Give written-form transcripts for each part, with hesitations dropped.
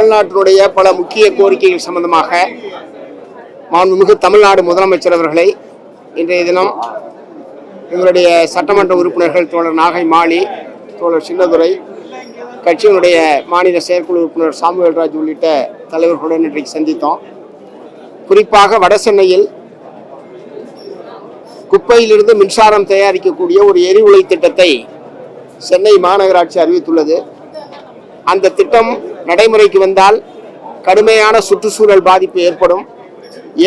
தமிழ்நாட்டினுடைய பல முக்கிய கோரிக்கைகள் சம்பந்தமாக மாண்புமிகு தமிழ்நாடு முதலமைச்சர் அவர்களை இன்றைய தினம் எங்களுடைய சட்டமன்ற உறுப்பினர்கள் தோழர் நாகை மாலி, தோழர் சின்னதுரை, கட்சியினுடைய மாநில செயற்குழு உறுப்பினர் சாமுவேல்ராஜ் உள்ளிட்ட தலைவர்களுடன் இன்றைக்கு சந்தித்தோம். குறிப்பாக வட சென்னையில் குப்பையிலிருந்து மின்சாரம் தயாரிக்கக்கூடிய ஒரு எரிவுலை திட்டத்தை சென்னை மாநகராட்சி அறிவித்துள்ளது. அந்த திட்டம் நடைமுறைக்கு வந்தால் கடுமையான சுற்றுச்சூழல் பாதிப்பு ஏற்படும்.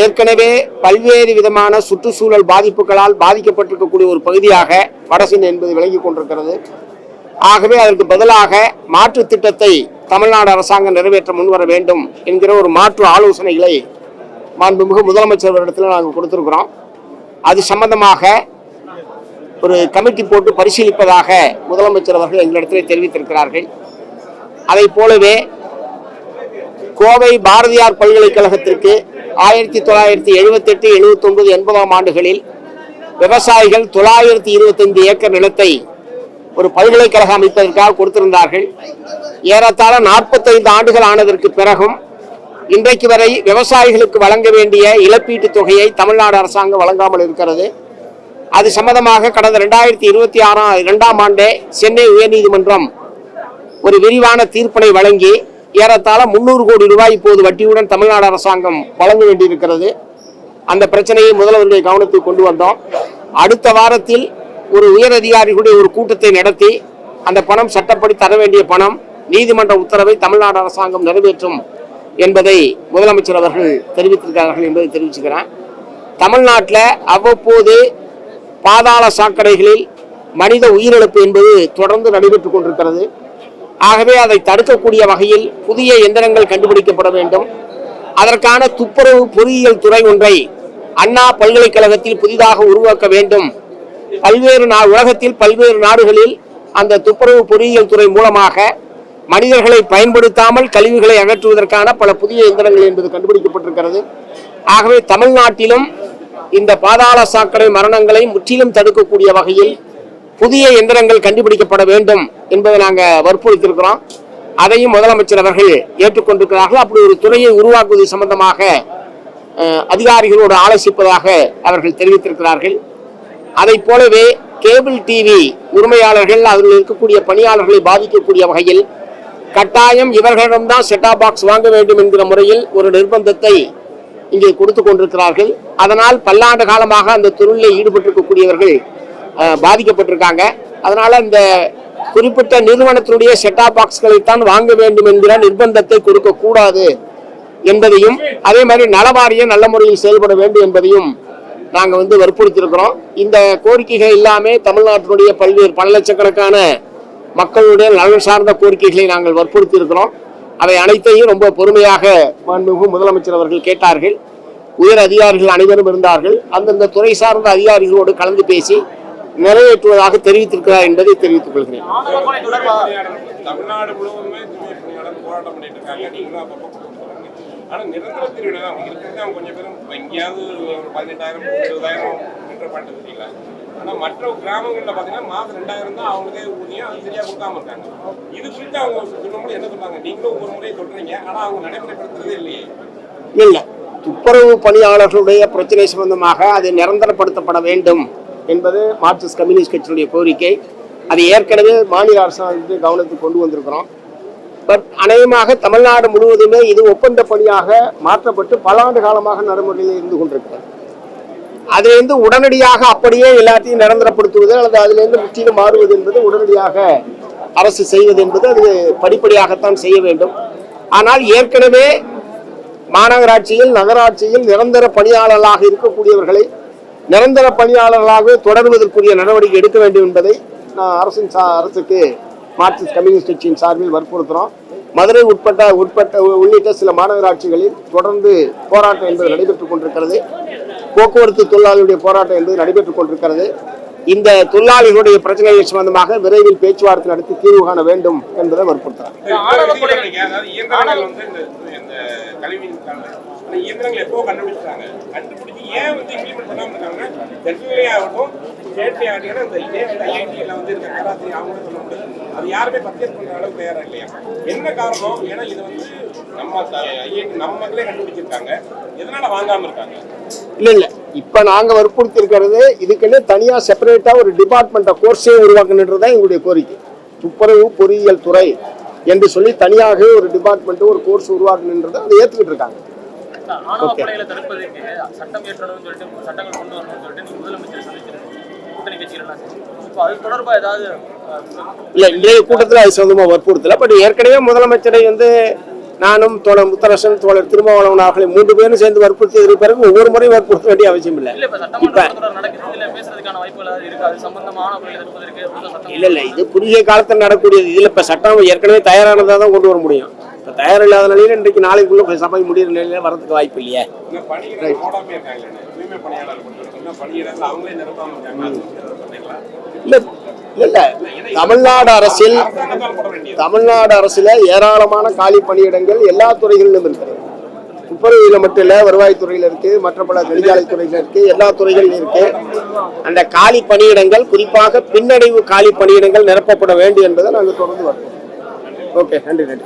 ஏற்கனவே பல்வேறு விதமான சுற்றுச்சூழல் பாதிப்புகளால் பாதிக்கப்பட்டிருக்கக்கூடிய ஒரு பகுதியாக வடசென்னை என்பது விளங்கி கொண்டிருக்கிறது. ஆகவே அதற்கு பதிலாக மாற்று திட்டத்தை தமிழ்நாடு அரசாங்கம் நிறைவேற்ற முன்வர வேண்டும் என்கிற ஒரு மாற்று ஆலோசனைகளை மாண்புமிகு முதலமைச்சர் இடத்துல நாங்கள் கொடுத்திருக்கிறோம். அது சம்பந்தமாக ஒரு கமிட்டி போட்டு பரிசீலிப்பதாக முதலமைச்சர் அவர்கள் எங்களிடத்தில் தெரிவித்திருக்கிறார்கள். அதை போலவே கோவை பாரதியார் பல்கலைக்கழகத்திற்கு 1978, 79, 80 ஆண்டுகளில் விவசாயிகள் 925 ஏக்கர் நிலத்தை ஒரு பல்கலைக்கழகம் அமைப்பதற்காக கொடுத்திருந்தார்கள். ஏறத்தாழ 45 ஆண்டுகள் ஆனதற்கு பிறகும் இன்றைக்கு வரை விவசாயிகளுக்கு வழங்க வேண்டிய இழப்பீட்டு தொகையை தமிழ்நாடு அரசாங்கம் வழங்காமல் இருக்கிறது. அது சம்பந்தமாக கடந்த 2022ஆம் ஆண்டே சென்னை உயர்நீதிமன்றம் ஒரு விரிவான தீர்ப்பினை வழங்கி ஏறத்தாழ 300 கோடி ரூபாய் இப்போது வட்டியுடன் தமிழ்நாடு அரசாங்கம் வழங்க வேண்டியிருக்கிறது. அந்த பிரச்சனையை முதல்வருடைய கவனத்துக்கு கொண்டு வந்தோம். அடுத்த வாரத்தில் ஒரு உயர் அதிகாரிகளுடைய ஒரு கூட்டத்தை நடத்தி அந்த பணம் சட்டப்படி தர வேண்டிய பணம் நீதிமன்ற உத்தரவை தமிழ்நாடு அரசாங்கம் நிறைவேற்றும் என்பதை முதலமைச்சர் அவர்கள் தெரிவித்திருக்கிறார்கள் என்பதை தெரிவிச்சுக்கிறேன். தமிழ்நாட்டில் அவ்வப்போது பாதாள சாக்கடைகளில் மனித உயிரிழப்பு என்பது தொடர்ந்து நடைபெற்றுக் கொண்டிருக்கிறது. ஆகவே அதை தடுக்கக்கூடிய வகையில் புதிய எந்திரங்கள் கண்டுபிடிக்கப்பட வேண்டும். அதற்கான துப்புரவு பொறியியல் துறை ஒன்றை அண்ணா பல்கலைக்கழகத்தில் புதிதாக உருவாக்க வேண்டும். உலகத்தில் பல்வேறு நாடுகளில் அந்த துப்புரவு பொறியியல் துறை மூலமாக மனிதர்களை பயன்படுத்தாமல் கழிவுகளை அகற்றுவதற்கான பல புதிய எந்திரங்கள் என்பது கண்டுபிடிக்கப்பட்டிருக்கிறது. ஆகவே தமிழ்நாட்டிலும் இந்த பாதாள சாக்கடை மரணங்களை முற்றிலும் தடுக்கக்கூடிய வகையில் புதிய எந்திரங்கள் கண்டுபிடிக்கப்பட வேண்டும் என்பதை நாங்கள் வற்புறுத்தியிருக்கிறோம். அதையும் முதலமைச்சர் அவர்கள் ஏற்றுக்கொண்டிருக்கிறார்கள். அப்படி ஒரு துறையை உருவாக்குவது சம்பந்தமாக அதிகாரிகளோடு ஆலோசிப்பதாக அவர்கள் தெரிவித்திருக்கிறார்கள். அதை போலவே கேபிள் டிவி உரிமையாளர்கள் அதில் இருக்கக்கூடிய பணியாளர்களை பாதிக்கக்கூடிய வகையில் கட்டாயம் இவர்களிடம்தான் செட்டாப் பாக்ஸ் வாங்க வேண்டும் என்கிற முறையில் ஒரு நிர்பந்தத்தை இங்கே கொடுத்து கொண்டிருக்கிறார்கள். அதனால் பல்லாண்டு காலமாக அந்த தொழிலில் ஈடுபட்டிருக்கக்கூடியவர்கள் பாதிக்கப்பட்டிருக்காங்க. அதனால இந்த குறிப்பிட்ட நிறுவனத்தினுடைய செட்டாப் பாக்ஸ்களைத்தான் வாங்க வேண்டும் என்கிற நிர்பந்தத்தை கொடுக்க கூடாது என்பதையும், அதே மாதிரி நலவாரியம் நல்ல முறையில் செயல்பட வேண்டும் என்பதையும் நாங்கள் வற்புறுத்தியிருக்கிறோம். இந்த கோரிக்கைகள் எல்லாமே தமிழ்நாட்டினுடைய பல லட்சக்கணக்கான மக்களுடைய நலன் சார்ந்த கோரிக்கைகளை நாங்கள் வற்புறுத்தி இருக்கிறோம். அவை அனைத்தையும் ரொம்ப பொறுமையாக மாண்புமிகு முதலமைச்சர் அவர்கள் கேட்டார்கள். உயர் அதிகாரிகள் அனைவரும் இருந்தார்கள். அந்தந்த துறை சார்ந்த அதிகாரிகளோடு கலந்து பேசி நிறைவேற்றுவதாக தெரிவித்திருக்கிறார் என்பதை தெரிவித்துக் கொள்கிறேன். தமிழ்நாடு முழுவதுமே போராட்டம் பண்ணிட்டு இருக்காங்க. நீங்களும் அப்பப்போ ஆனா நிரந்தர தீர்வு தான் இருக்கிறது. அவங்க கொஞ்சம் பேரும் எங்கேயாவது 18,000, 20,000 என்ற பாட்டு தெரியல. ஆனா மற்ற கிராமங்கள்ல பாத்தீங்கன்னா மாதம் 2,000 தான் அவங்களே ஊதியம், அது சரியா கொடுக்காம இருக்காங்க. இது குறித்து அவங்க சொல்லும்போது என்ன சொன்னாங்க? நீங்களும் ஒரு முறை சொல்றீங்க, ஆனா அவங்க நடைமுறைப்படுத்துறதே இல்லையே. இல்ல, துப்புரவு பணியாளர்களுடைய பிரச்சனை சம்பந்தமாக அது நிரந்தரப்படுத்தப்பட வேண்டும் என்பது மார்க்சிஸ்ட் கம்யூனிஸ்ட் கட்சியினுடைய கோரிக்கை. அது ஏற்கனவே மாநில அரசாங்கத்துக்கு கவனத்துக்கு கொண்டு வந்திருக்கிறோம். பட் அநேகமாக தமிழ்நாடு முழுவதுமே இது ஒப்பந்த பணியாக மாற்றப்பட்டு பல ஆண்டு காலமாக நடைமுறையில் இருந்து கொண்டிருக்கிறது. அதிலிருந்து உடனடியாக அப்படியே எல்லாத்தையும் நிரந்தரப்படுத்துவது அல்லது அதிலிருந்து முற்றிலும் மாறுவது என்பது உடனடியாக அரசு செய்வது என்பது அது படிப்படியாகத்தான் செய்ய வேண்டும். ஆனால் ஏற்கனவே மாநகராட்சியில் நகராட்சியில் நிரந்தர பணியாளர்களாக இருக்கக்கூடியவர்களை நிரந்தர பணியாளர்களாக தொடர்வதற்குரிய நடவடிக்கை எடுக்க வேண்டும் என்பதை அரசுக்கு மார்க்சிஸ்ட் கம்யூனிஸ்ட் கட்சியின் சார்பில் வற்புறுத்துறோம். மதுரை உள்ளிட்ட சில மாநகராட்சிகளில் தொடர்ந்து போராட்டம் என்பது நடைபெற்றுக் கொண்டிருக்கிறது. போக்குவரத்து தொழிலாளர்களுடைய போராட்டம் என்பது நடைபெற்றுக் கொண்டிருக்கிறது. இந்த தொழிலாளிகளுடைய பிரச்சனைகள் சம்பந்தமாக விரைவில் பேச்சுவார்த்தை நடத்தி தீர்வு காண வேண்டும் என்பதை வற்புறுத்துறாங்க. அதாவது இயந்திரங்கள் வந்து இந்த கழிவுக்கான இயந்திரங்கள் எப்போ கண்டுபிடிச்சாங்க, கண்டுபிடிச்சி ஏன் வந்து இம்ப்ளிமெண்ட் பண்ணாம இருக்காங்கன்னா டெல்லியிலே ஆகட்டும் ஸ்டேட்லேயே ஆகட்டும் இந்த இதே ஐஐடியில் வந்து இருக்க கராத்தி அவங்க சொல்ல முடியாது, அது யாருமே பர்ச்சேஸ் பண்ணுற அளவுக்கு தயாரா இல்லையா? என்ன காரணம்? ஏன்னா இது வந்து நம்ம ஐஐடி நம்ம மக்களே கண்டுபிடிச்சிருக்காங்க, எதனால வாங்காம இருக்காங்க? இல்ல இப்ப நாங்க வற்புறுத்தி இருக்கிறது இதுக்குன்னு தனியா செப்பரேட்டா ஒரு டிபார்ட்மெண்ட் கோர்ஸே உருவாக்கணுன்றதான் எங்களுடைய கோரிக்கை. துப்புரவு பொறியியல் துறை என்று சொல்லி தனியாக ஒரு டிபார்ட்மெண்ட் ஒரு கோர்ஸ் உருவாக்கணுன்றதை அதை ஏத்துக்கிட்டு இருக்காங்க. ஆணவ கொலைகளை தடுப்பதற்கு சட்டம் ஏற்றணும்னு சொல்லிட்டு சட்டங்கள் கொண்டு வரணும்னு சொல்லிட்டு நீங்க முதலமைச்சர் சந்திச்சிருக்கீங்க, கூட்டணி கட்சிகள். இப்போ அது தொடர்பா ஏதாவது இல்ல இன்றைய கூட்டத்தில் அது சொந்தமா வற்புறுத்தல. பட் ஏற்கனவே முதலமைச்சரை வந்து நானும் தோழர் முத்தரசன், தோழர் திருமாவளவன் அவர்களை 3 பேரும் சேர்ந்து வற்புறுத்தியதற்கு பிறகு ஒவ்வொரு முறையும் வற்புறுத்த வேண்டிய அவசியம் இல்லை. இல்ல இது குறுகிய காலத்தில் நடக்கக்கூடியது. இதுல இப்ப சட்டம் ஏற்கனவே தயாரானதா தான் கொண்டு வர முடியும். இப்ப தயார் இல்லாத நிலையில இன்றைக்கு நாளைக்குள்ள சபை முடிகிற நிலையில வரதுக்கு வாய்ப்பு இல்லையே. இல்ல தமிழ்நாடு அரசில் ஏராளமான காலி பணியிடங்கள் எல்லா துறைகளிலும் இருக்கிறது. துப்புரவுல மட்டும் இல்ல, வருவாய்த்துறையில இருக்கு, மற்ற பல நெடுஞ்சாலைத்துறையில இருக்கு, எல்லா துறைகளிலும் இருக்கு. அந்த காலி பணியிடங்கள் குறிப்பாக பின்னடைவு காலி பணியிடங்கள் நிரப்பப்பட வேண்டும் என்பதை நாங்கள் தொடர்ந்து வருவோம். ஓகே, நன்றி.